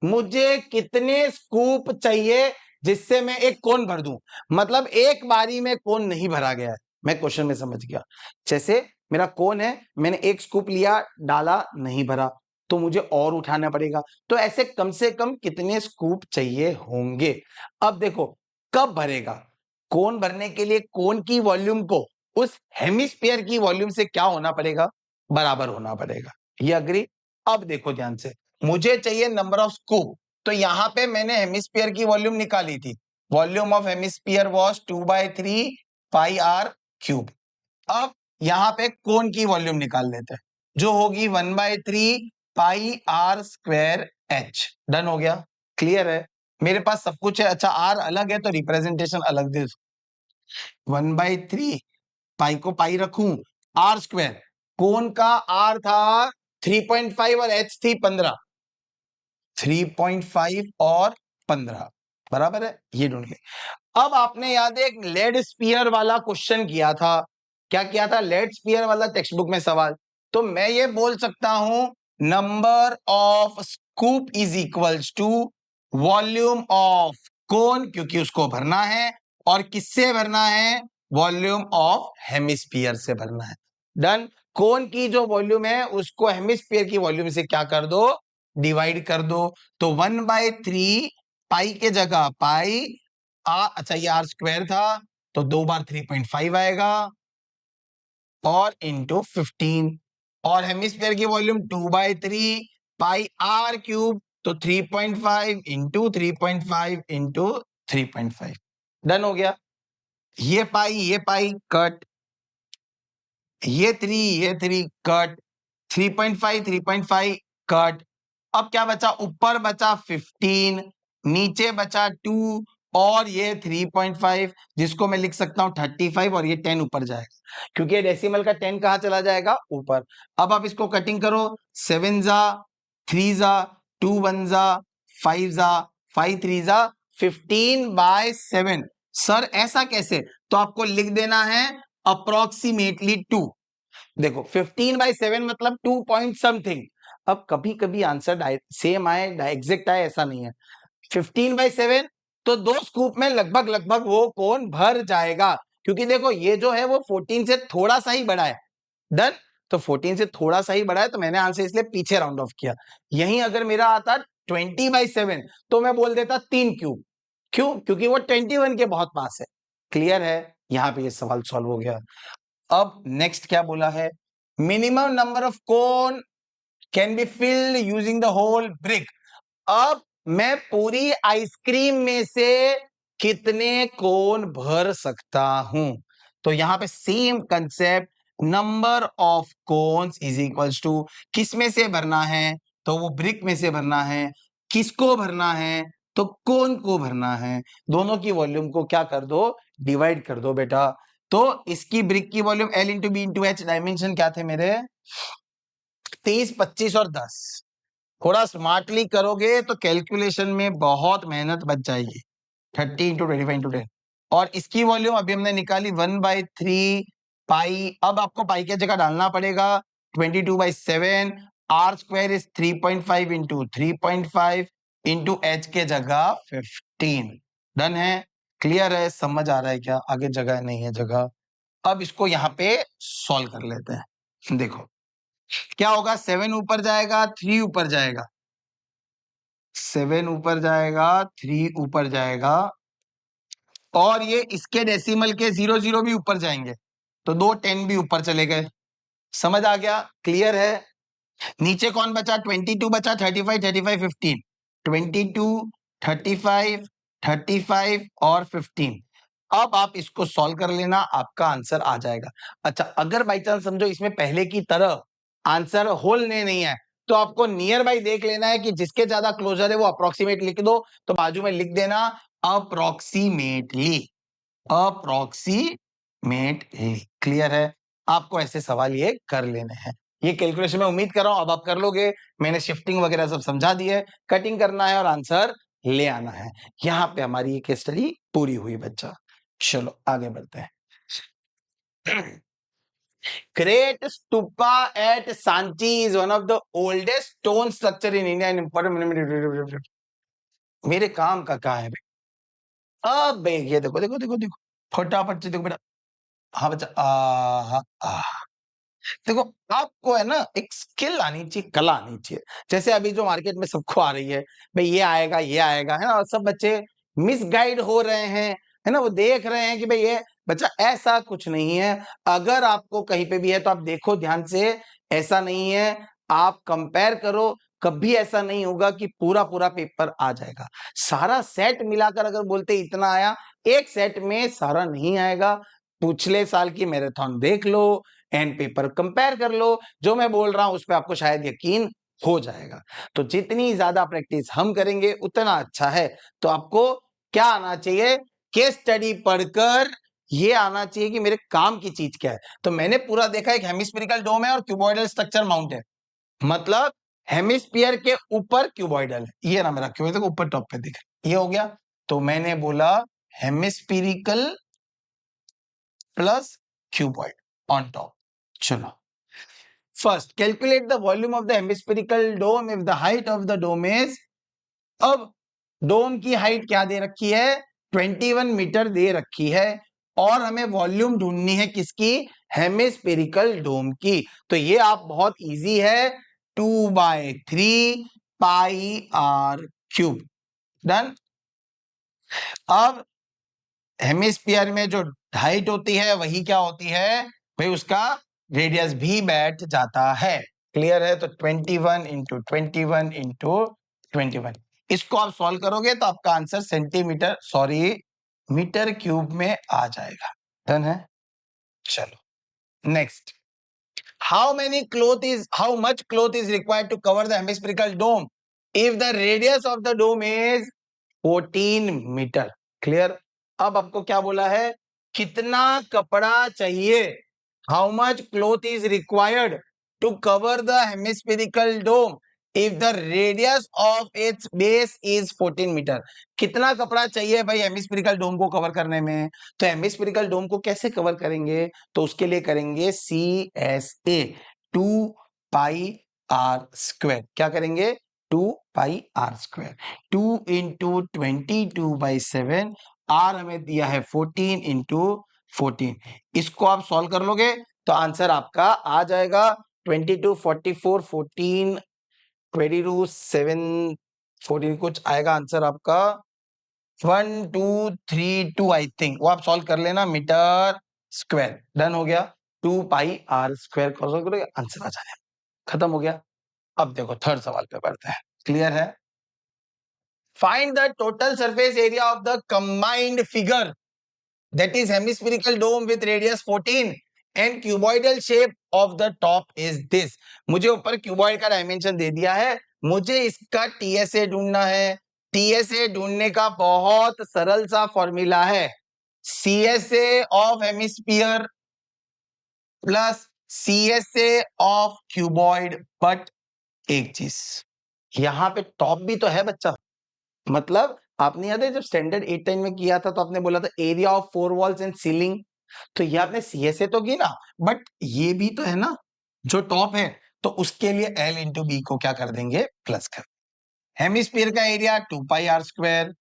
Speaker 1: मुझे कितने स्कूप चाहिए जिससे मैं एक कोन भर दूं। मतलब एक बारी में कोन नहीं भरा गया है, मैं क्वेश्चन में समझ गया। जैसे मेरा कोन है, मैंने एक स्कूप लिया, डाला, नहीं भरा, तो मुझे और उठाना पड़ेगा। तो ऐसे कम से कम कितने स्कूप चाहिए होंगे। अब देखो कब भरेगा, कोन भरने के लिए कोन की वॉल्यूम को उस हेमिस्फीयर की वॉल्यूम से क्या होना पड़ेगा, बराबर होना पड़ेगा। ये अग्री? अब देखो ध्यान से, मुझे चाहिए नंबर ऑफ स्कूप, तो यहां पे मैंने हेमिस्फीयर की वॉल्यूम निकाली थी। Volume of hemisphere was 2/3 pi r cube. अब यहां पे कोन की वॉल्यूम निकाल लेते हैं, जो होगी 1/3 pi are square H. Done हो गया? क्लियर है? मेरे पास सब कुछ है। अच्छा, आर अलग है तो रिप्रेजेंटेशन अलग दे। 1/3 पाई को पाई रखूं, आर स्क्वायर, कोन का आर था 3.5 और एच थी 15, 3.5 और 15 बराबर है। ये ढूंढ के अब आपने याद है एक लेड स्पीयर वाला क्वेश्चन किया था। क्या किया था? लेड स्पीयर वाला टेक्स्ट बुक में सवाल। तो मैं ये बोल सकता हूं number of scoop is equals to volume of cone, क्योंकि उसको भरना है। और किससे भरना है? वॉल्यूम ऑफ हेमिस्फीयर से भरना है। डन। कोन की जो वॉल्यूम है उसको हेमिस्फीयर की वॉल्यूम से क्या कर दो? डिवाइड कर दो। तो 1/3 पाई के जगह पाई अच्छा ये आर स्क्वायर था, तो 2 बार 3.5 आएगा और इंटू 15। और हेमिस्फीयर की वॉल्यूम 2/3 पाई आर क्यूब, तो 3.5 इंटू 3.5 इंटू 3.5। डन हो गया? ये पाई कट, ये 3 कट, 3.5 3.5 कट। अब क्या बचा? ऊपर बचा 15, नीचे बचा 2 और ये 3.5, जिसको मैं लिख सकता हूं 35 और ये 10 ऊपर जाएगा, क्योंकि डेसिमल का 10 कहां चला जाएगा? ऊपर। अब आप इसको कटिंग करो, 7 जा 3 जा 2 1 जा 5 जा 5 3 जा 15/7। सर ऐसा कैसे? तो आपको लिख देना है अप्रोक्सीमेटली 2। देखो 15/7 मतलब 2 पॉइंट समथिंग। अब कभी कभी आंसर सेम आए, एग्जैक्ट आए, ऐसा नहीं है। 15/7 तो 2 स्कूप में लगभग लगभग वो कोन भर जाएगा, क्योंकि देखो ये जो है वो 14 से थोड़ा सा ही बड़ा है। डन। तो 14 से थोड़ा सा ही बड़ा है, तो मैंने आंसर इसलिए पीछे राउंड ऑफ किया। यही अगर मेरा आता 20/7 तो मैं बोल देता 3 क्यूब। क्यों? क्योंकि वो 21 के बहुत पास है। क्लियर है? यहां पे ये सवाल सॉल्व हो गया। अब नेक्स्ट क्या बोला है? Minimum number of cone can be filled using the whole brick. अब मैं पूरी आइसक्रीम में से कितने कोन भर सकता हूं? तो यहां पे same concept, number of cones is equals to किस में से भरना है? तो वो ब्रिक में से भरना है। किसको भरना है? तो कोन को भरना है। दोनों की वॉल्यूम को क्या कर दो? डिवाइड कर दो बेटा। तो इसकी ब्रिक की volume L into B into H, dimension क्या थे मेरे? 30 25 और 10। थोड़ा स्मार्टली करोगे तो कैलकुलेशन में बहुत मेहनत बच जाएगी। 30 इंटू 25 इंटू 10। और इसकी वॉल्यूम अभी हमने निकाली 1/3 पाई। अब आपको पाई की जगह डालना पड़ेगा 22/7। R square is 3.5 into 3.5 into H के जगह 15। डन है? क्लियर है? समझ आ रहा है क्या? आगे जगह नहीं है जगह। अब इसको यहां पे सॉल्व कर लेते हैं। देखो क्या होगा? 7 ऊपर जाएगा, 3 ऊपर जाएगा, 7 ऊपर जाएगा, 3 ऊपर जाएगा, और ये इसके डेसिमल के 0 0 भी ऊपर जाएंगे, तो 2 10 भी ऊपर चले गए। समझ आ गया? क्लियर है? नीचे कौन बचा? 22 बचा, 35 35 15, 22 35 35 और 15। अब आप इसको सॉल्व कर लेना, आपका आंसर आ जाएगा। अच्छा, अगर बाई चांस समझो इसमें पहले की तरह आंसर होल ने नहीं है, तो आपको नियर बाई देख लेना है कि जिसके ज्यादा क्लोजर है वो अप्रोक्सीमेट लिख दो, तो बाजू में लिख देना अप्रोक्सीमेटली, अप्रोक्सीमेटली। क्लियर है? आपको ऐसे सवाल ये कर लेने हैं। ये कैलकुलेशन में उम्मीद कर रहा हूं अब आप कर लोगे। मैंने शिफ्टिंग वगैरह सब समझा दी है, कटिंग करना है और आंसर ले आना है। यहां पे हमारी ये केस स्टडी पूरी हुई बच्चा। चलो आगे बढ़ते हैं। Great Stupa at Sanchi is one of the oldest stone structure in India and important. मेरे काम का क्या है? अब ये देखो देखो देखो देखो, फटाफट से देखो बेटा। हाँ बच्चा, देखो आपको है ना एक स्किल आनी चाहिए, कला आनी चाहिए। जैसे अभी जो मार्केट में सबको आ रही है, भाई ये आएगा, है ना, और सब बच्चे मिसगाइड हो रहे हैं, है ना, वो देख रहे हैं कि भाई ये बच्चा ऐसा कुछ नहीं है। अगर आपको कहीं पे भी है तो आप देखो ध्यान से ऐसा नहीं है, आप कंपेयर करो, कभी ऐसा नहीं होगा कि पूरा पूरा पेपर आ जाएगा। सारा सेट मिलाकर अगर बोलते इतना आया, एक सेट में सारा नहीं आएगा। पिछले साल की मैराथन देख लो एंड पेपर कंपेयर कर लो, जो मैं बोल रहा हूं उस पर आपको शायद यकीन हो जाएगा। तो जितनी ज्यादा प्रैक्टिस हम करेंगे उतना अच्छा है। तो आपको क्या आना चाहिए, केस स्टडी पढ़कर ये आना चाहिए कि मेरे काम की चीज क्या है। तो मैंने पूरा देखा, एक हेमिस्फेरिकल डोम है और क्यूबॉइडल स्ट्रक्चर माउंट है, मतलब हेमिस्फीयर के ऊपर क्यूबॉइडल है। ये ना मेरा क्यूबॉइडल देखो ऊपर टॉप पे दिख रहा है, ये हो गया। तो मैंने बोला hemispherical plus cuboid on top. चलो, first calculate the volume of the hemispherical dome if the height of the dome is. अब डोम की हाइट क्या दे रखी है, 21 मीटर दे रखी है, और हमें वॉल्यूम ढूंढनी है किसकी, हेमिस्फेरिकल डोम की। तो ये आप बहुत इजी है, 2/3 पाई आर क्यूब। डन। अब हेमिस्फीयर में जो हाइट होती है वही क्या होती है भाई, उसका रेडियस भी बैठ जाता है। क्लियर है। तो 21 इंटू 21 इंटू 21, इसको आप सॉल्व करोगे तो आपका answer centimetre, sorry metre cube में आ जाएगा। डन है। चलो next, how much cloth is required to cover the hemispherical dome if the radius of the dome is 14 metre. Clear. अब आपको क्या बोला है, कितना कपड़ा चाहिए, how much cloth is required to cover the hemispherical dome if the radius of its base is 14 metre. कितना कपड़ा चाहिए भाई हेमिस्फेरिकल डोम को कवर करने में। तो हेमिस्फेरिकल डोम को कैसे कवर करेंगे, तो उसके लिए करेंगे CSA, 2πr²। क्या करेंगे, 2πr²। 2 इंटू 22/7, आर हमें दिया है 14 इंटू 14। इसको आप सॉल्व कर लोगे तो आंसर आपका आ जाएगा 22, 44, 14, 22, 7, 14 कुछ आएगा आंसर आपका 1232 आई थिंक। वो आप सॉल्व कर लेना, मीटर स्क्वायर। डन हो गया। 2πr² करोगे आंसर आ जाएगा, खत्म हो गया। अब देखो थर्ड सवाल पे बढ़ते हैं। क्लियर है। Find the total surface area of the combined figure, that is hemispherical dome with radius 14 and cuboidal shape of the top is this। मुझे ऊपर क्यूबॉइड का डायमेंशन दे दिया है, मुझे इसका TSA ढूंढना है। TSA ढूंढने का बहुत सरल सा फॉर्मूला है, CSA of hemisphere plus CSA of cuboid. But एक चीज, यहां पे टॉप भी तो है बच्चा, मतलब आपने याद है जब स्टैंडर्ड 8-10 में किया था तो आपने बोला था area of 4 walls and ceiling. तो ये आपने CSA तो की ना, बट ये भी तो है ना जो टॉप है, तो उसके लिए L इंटू बी को क्या कर देंगे, प्लस कर। हेमिस्फीयर का एरिया 2πr²,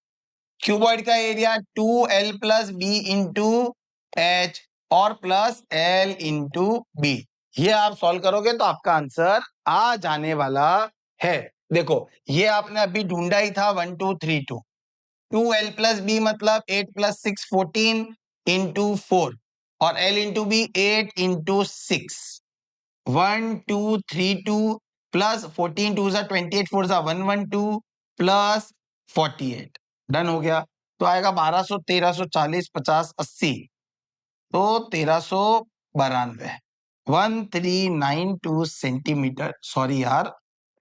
Speaker 1: क्यूबॉइड का area 2L plus B into H और प्लस L इंटू बी। ये आप सॉल्व करोगे तो आपका आंसर आ जाने वाला है। देखो ये आपने अभी ढूंढा ही था 1 2 3 2, 2L प्लस बी मतलब 8 प्लस 6 14 इंटू 4 और L into B 8 into 6, 1 2 3 2 plus 14 2 28 4 112 plus 48। Done हो गया। तो आएगा 1200, 1300, 40, 50, 80, तो 1392, 1392 सेंटीमीटर, सॉरी यार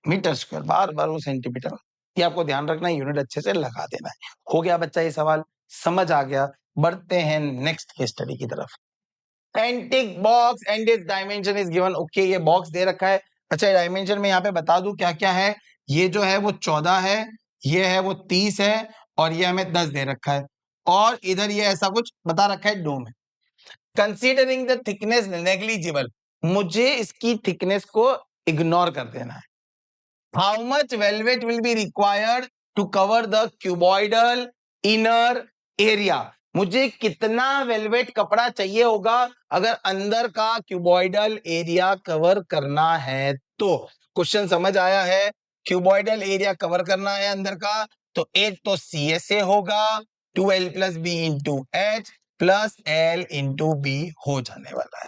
Speaker 1: मीटर स्क्वायर, बार बार वो सेंटीमीटर, ये आपको ध्यान रखना है, यूनिट अच्छे से लगा देना है। हो गया बच्चा ये सवाल, समझ आ गया। बढ़ते हैं नेक्स्ट केस स्टडी की तरफ। Antique box and it's dimension is given. Okay, ये बॉक्स दे रखा है। अच्छा डायमेंशन में यहाँ पे बता दूं क्या क्या है। ये जो है वो 14 है, ये है वो 30 है, और ये हमें 10 दे रखा है, और इधर ये ऐसा कुछ बता रखा है डोम है। कंसीडरिंग द थिकनेस नेग्लिजिबल, मुझे इसकी थिकनेस को इग्नोर कर देना है। How much velvet will be required to cover the cuboidal inner area, मुझे कितना वेलवेट कपड़ा चाहिए होगा अगर अंदर का क्यूबॉइडल एरिया कवर करना है। तो क्वेश्चन समझ आया है, क्यूबॉइडल एरिया कवर करना है अंदर का, तो एक तो CSA होगा 2L plus B into H plus L into B हो जाने वाला है।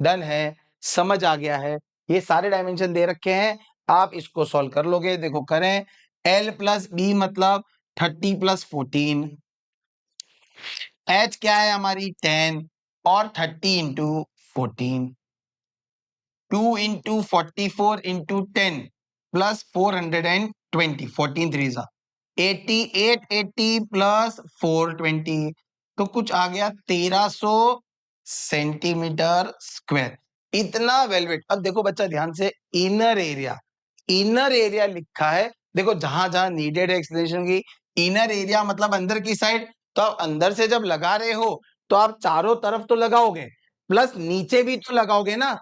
Speaker 1: डन है, समझ आ गया है। ये सारे डायमेंशन दे रखे हैं, आप इसको सॉल्व कर लोगे। देखो करें, L प्लस बी मतलब 30 प्लस 14, H क्या है हमारी 10 और 30 into 14, 2 into 44 into 10 plus 420, 14 three जा 88, 80 प्लस 420, तो कुछ आ गया 1300 सेंटीमीटर स्क्वायर, इतना वेलवेट। अब देखो बच्चा ध्यान से, इनर एरिया लिखा है, देखो जहां जहां नीडेड है एक्सप्लेनेशन की, इनर एरिया मतलब अंदर की साइड, तो आप अंदर से जब लगा रहे हो तो आप चारों तरफ तो लगाओगे, प्लस नीचे भी तो लगाओगे ना।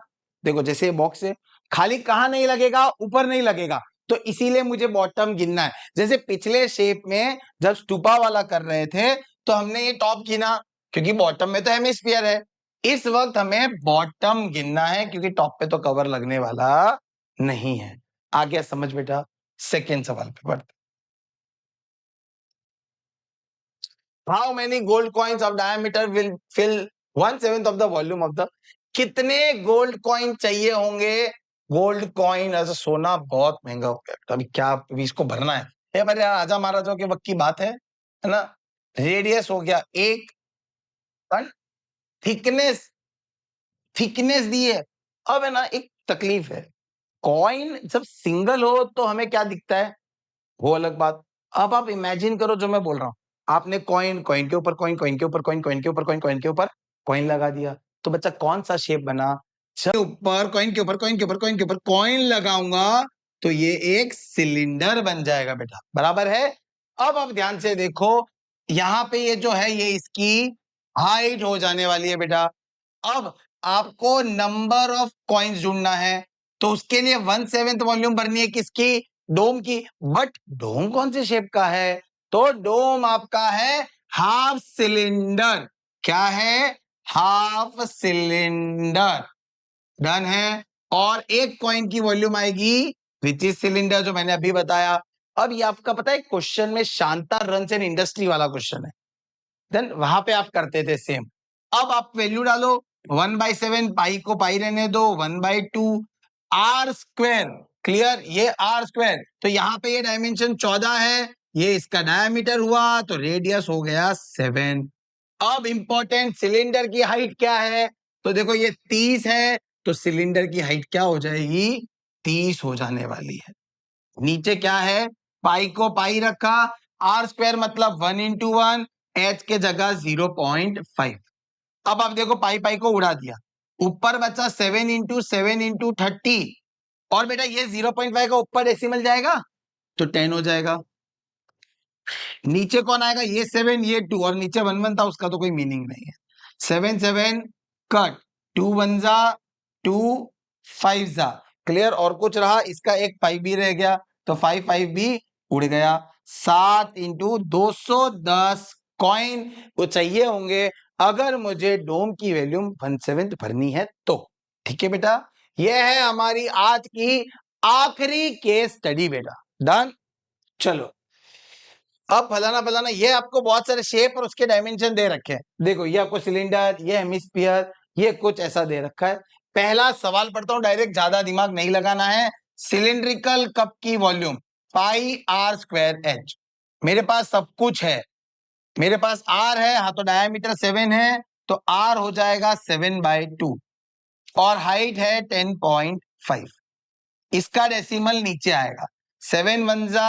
Speaker 1: देखो जैसे बॉक्स है, खाली कहां नहीं लगेगा, ऊपर नहीं लगेगा, तो इसीलिए मुझे बॉटम गिनना है। जैसे पिछले शेप में जब स्टूपा वाला कर रहे थे तो हमने ये टॉप गिना, क्योंकि बॉटम में तो हेमिस्फीयर है। इस वक्त हमें बॉटम गिनना है, क्योंकि टॉप पे तो कवर लगने वाला नहीं है। आ गया समझ बेटा? सेकेंड सवाल पे बढ़ते। How many gold coins of diameter will fill 1/7 of the volume of the, कितने गोल्ड कॉइन चाहिए होंगे? गोल्ड कॉइन ऐसा सोना बहुत महंगा हो गया अभी, क्या अभी इसको भरना है? अरे राजा महाराजाओं के वक्त की बात है ना। रेडियस हो गया 1, थिकनेस थिकनेस दी है। अब है ना एक तकलीफ है, कॉइन जब सिंगल हो तो हमें क्या दिखता है, वो अलग बात। अब आप इमेजिन करो जो मैं बोल रहा हूं, आपने कॉइन, कॉइन के ऊपर कॉइन, कॉइन के ऊपर कॉइन, कॉइन के ऊपर कॉइन, कॉइन के ऊपर कॉइन लगा दिया, तो बच्चा कौन सा शेप बना? जब ऊपर कॉइन के ऊपर कॉइन के ऊपर कॉइन के ऊपर कॉइन लगाऊंगा तो ये एक सिलेंडर बन जाएगा बेटा, बराबर है। अब आप ध्यान से देखो, यहां पे ये जो है ये इसकी हाइट हो जाने वाली है बेटा। अब आपको नंबर ऑफ कॉइन्स ढूंढना है, तो उसके लिए 1/7 वॉल्यूम भरनी है किसकी? डोम की। बट डोम कौन से शेप का है? तो डोम आपका है हाफ सिलेंडर। क्या है? Half cylinder. डन है। और एक कॉइन की वॉल्यूम आएगी विच इज सिलेंडर, जो मैंने अभी बताया। अब ये आपका पता है क्वेश्चन में शांता रन्स एंड इंडस्ट्री वाला क्वेश्चन है, देन वहां पे आप करते थे सेम। अब आप वैल्यू डालो, 1/7, पाई को पाई रहने दो, 1/2 आर स्क्वायर। क्लियर? ये आर स्क्वायर, तो यहाँ पे ये डायमेंशन 14 है, ये इसका डायमीटर हुआ, तो रेडियस हो गया 7। अब इंपॉर्टेंट, सिलेंडर की हाइट क्या है? तो देखो ये 30 है, तो सिलेंडर की हाइट क्या हो जाएगी? 30 हो जाने वाली है। नीचे क्या है? पाई को पाई रखा, आर स्क्वायर मतलब 1/1, एच के जगह 0.5। अब आप देखो पाई पाई को उड़ा दिया, ऊपर बचा 7/7 × 30, और बेटा ये 0.5 का ऊपर डेसिमल जाएगा तो 10 हो जाएगा। नीचे कौन आएगा? ये 7, ये 2, और नीचे 1/1 था, उसका तो कोई मीनिंग नहीं है। 7 7 कट, 2 1 जा 2, 5 जा। क्लियर? और कुछ रहा? इसका एक 5 भी रह गया, तो 5 5 भी उड़ गया। 7 × 210 कॉइन वो चाहिए होंगे अगर मुझे डोम की वैल्यूम 1/7 भरनी है तो। ठीक है बेटा, यह है हमारी आज की आखिरी केस स्टडी बेटा। डन। चलो, अब फलाना फलाना, ये आपको बहुत सारे शेप और उसके डायमेंशन दे रखे हैं। देखो ये आपको सिलेंडर, ये हेमिस्फीयर, ये कुछ ऐसा दे रखा है। पहला सवाल पढ़ता हूं डायरेक्ट, ज्यादा दिमाग नहीं लगाना है। सिलिंड्रिकल कप की volume pi are square H, मेरे पास सब कुछ है। मेरे पास आर है, हाँ, तो डायमीटर 7 है, तो आर हो जाएगा 7/2, और हाइट है 10.5। इसका डेसिमल नीचे आएगा, 7 1 जा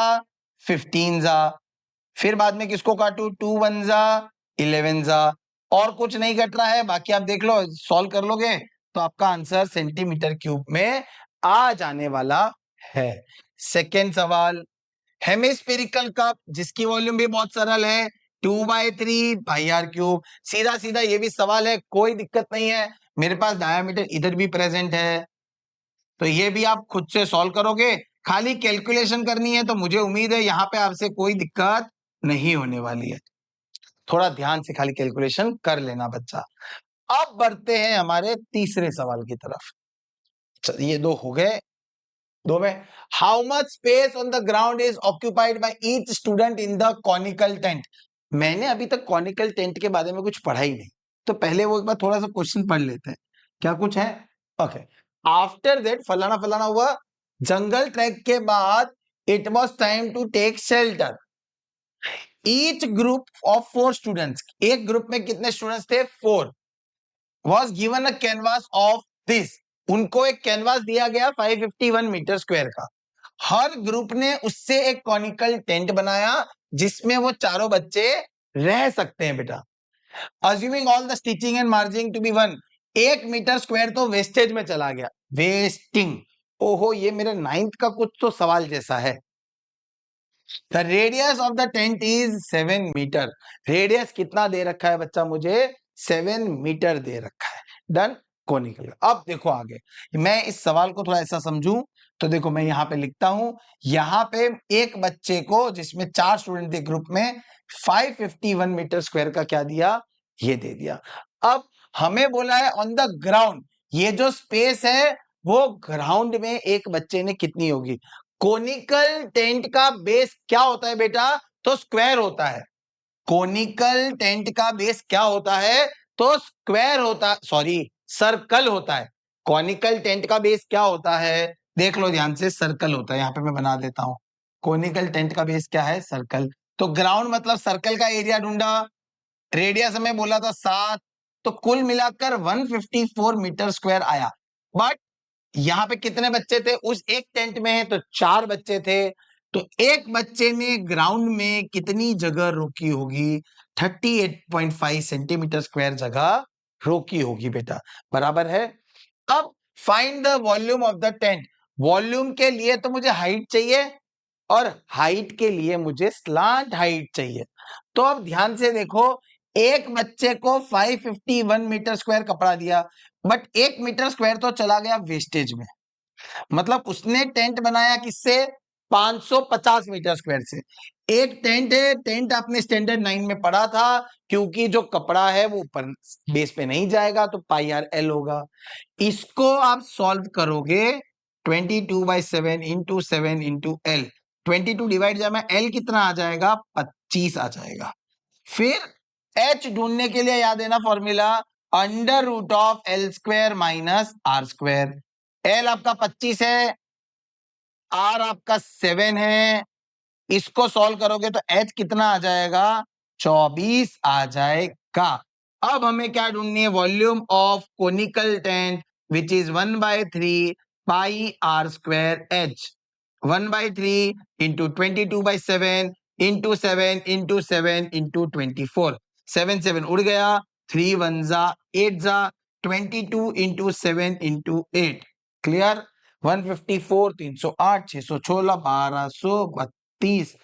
Speaker 1: 15 जा, फिर बाद में किसको काटू? 2 1 जा 11 जा, और कुछ नहीं कट रहा है, बाकी आप देख लो, सॉल्व कर लोगे तो आपका आंसर सेंटीमीटर क्यूब में आ जाने वाला है। सेकेंड सवाल, हेमिस्फेरिकल कप जिसकी वॉल्यूम भी बहुत सरल है, 2/3 πr³। सीधा सीधा ये भी सवाल है, कोई दिक्कत नहीं है। मेरे पास डायमीटर इधर भी प्रेजेंट है, तो ये भी आप खुद से सॉल्व करोगे। खाली कैलकुलेशन करनी है, तो मुझे उम्मीद है यहाँ पे आपसे कोई दिक्कत नहीं होने वाली है। थोड़ा ध्यान से खाली कैलकुलेशन कर लेना बच्चा। अब बढ़ते हैं हमारे तीसरे सवाल की तरफ। ये दो हो गए। दो में, how much space on the ground is occupied by each student in the conical tent. मैंने अभी तक कॉनिकल टेंट के बारे में कुछ पढ़ा ही नहीं, तो पहले वो एक बार थोड़ा सा क्वेश्चन पढ़ लेते हैं, क्या कुछ है। ओके, आफ्टर दैट फलाना फलाना हुआ, जंगल ट्रैक के बाद it was time to take shelter. Each group of 4 students, एक ग्रुप में कितने स्टूडेंट्स थे? 4। Was given a canvas of this, उनको एक कैनवास दिया गया 551 मीटर स्क्वायर का। हर ग्रुप ने उससे एक कॉनिकल टेंट बनाया जिसमें वो चारों बच्चे रह सकते हैं बेटा। Assuming all the stitching and margin to be 1, 1 metre square तो वेस्टेज में चला गया। वेस्टिंग, ओहो ये मेरे 9th का कुछ तो सवाल जैसा है। The radius of the tent is 7 metre. Radius कितना दे रखा है बच्चा? मुझे 7 मीटर दे रखा है। Done, conical. अब देखो आगे, मैं इस सवाल को थोड़ा ऐसा समझूं तो देखो मैं यहां पे लिखता हूं, यहां पे एक बच्चे को, जिसमें 4 स्टूडेंट थे ग्रुप में, 551 मीटर स्क्वायर का क्या दिया? ये दे दिया। अब हमें बोला है ऑन द ग्राउंड, ये जो स्पेस है वो ग्राउंड में एक बच्चे ने कितनी होगी? कोनिकल टेंट का बेस क्या होता है बेटा? तो स्क्वायर होता है। कोनिकल टेंट का बेस क्या होता है? तो स्क्वायर होता, सॉरी सर्कल होता है। कोनिकल टेंट का बेस क्या होता है? देख लो ध्यान से, सर्कल होता है। यहां पे मैं बना देता हूं, कोनिकल टेंट का बेस क्या है? सर्कल। तो ग्राउंड मतलब सर्कल का एरिया ढूंढा, रेडियस हमें बोला था 7, तो कुल मिलाकर 154 मीटर स्क्वायर आया। बट यहाँ पे कितने बच्चे थे? उस एक टेंट में है तो 4 बच्चे थे, तो एक बच्चे ने ग्राउंड में कितनी जगह रोकी होगी? 38.5 सेंटीमीटर स्क्वायर जगह रोकी होगी बेटा, बराबर है। अब find the volume of the tent. Volume के लिए तो मुझे हाइट चाहिए और हाइट के लिए मुझे स्लांट हाइट चाहिए। तो अब ध्यान से देखो, एक बच्चे को 551 मीटर स्क्वायर कपड़ा दिया, बट 1 मीटर स्क्वायर तो चला गया वेस्टेज में। मतलब उसने टेंट बनाया किससे? 550 मीटर स्क्वायर से। एक टेंट है, टेंट आपने स्टैंडर्ड 9 में पढ़ा था, क्योंकि जो कपड़ा है वो ऊपर बेस पे नहीं जाएगा तो पाई आर एल होगा। इसको आप सॉल्व करोगे 22/7 इंटू 7 इंटू एल, 22 डिवाइड जाए में एल कितना आ जाएगा? 25 आ जाएगा। फिर एच ढूंढने के लिए याद है ना formula, under root of L square minus R square. L आपका 25 है, आर आपका 7 है, इसको सॉल्व करोगे तो एच कितना आ जाएगा? 24 आ जाएगा। अब हमें क्या ढूंढनी है? Volume of conical tent which is 1/3 pi are square H. 1/3 into 22/7 into 7 into 7 into 24। 7 7 उड़ गया, 3 1 जा 8 जा, 22 इंटू 7 इंटू 8। क्लियर? 154, 308, 616, 1232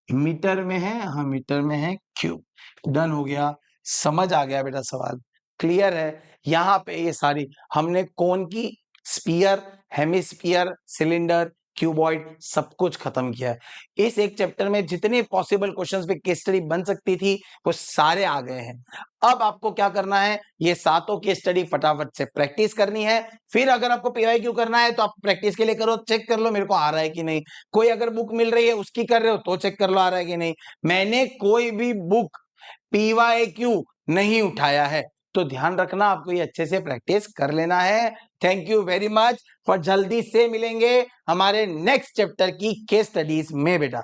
Speaker 1: मीटर में है। हाँ मीटर में है क्यूब। डन हो गया, समझ आ गया बेटा सवाल? क्लियर है? यहाँ पे ये सारी हमने कोन की, स्फीयर, हेमिस्फीयर, सिलेंडर, क्यूबॉइड सब कुछ खत्म किया है। इस एक चैप्टर में जितने पॉसिबल क्वेश्चंस पे केस स्टडी बन सकती थी वो सारे आ गए हैं। अब आपको क्या करना है? ये सातों केस स्टडी फटाफट से प्रैक्टिस करनी है। फिर अगर आपको पीवाईक्यू करना है तो आप प्रैक्टिस के लिए करो, चेक कर लो मेरे को आ रहा है कि नहीं। कोई अगर बुक मिल रही है उसकी कर रहे हो तो चेक कर लो आ रहा है कि नहीं। मैंने कोई भी बुक पीवाईक्यू नहीं उठाया है, तो ध्यान रखना आपको ये अच्छे से प्रैक्टिस कर लेना है। Thank you very much. और जल्दी से मिलेंगे हमारे नेक्स्ट चैप्टर की केस स्टडीज में बेटा।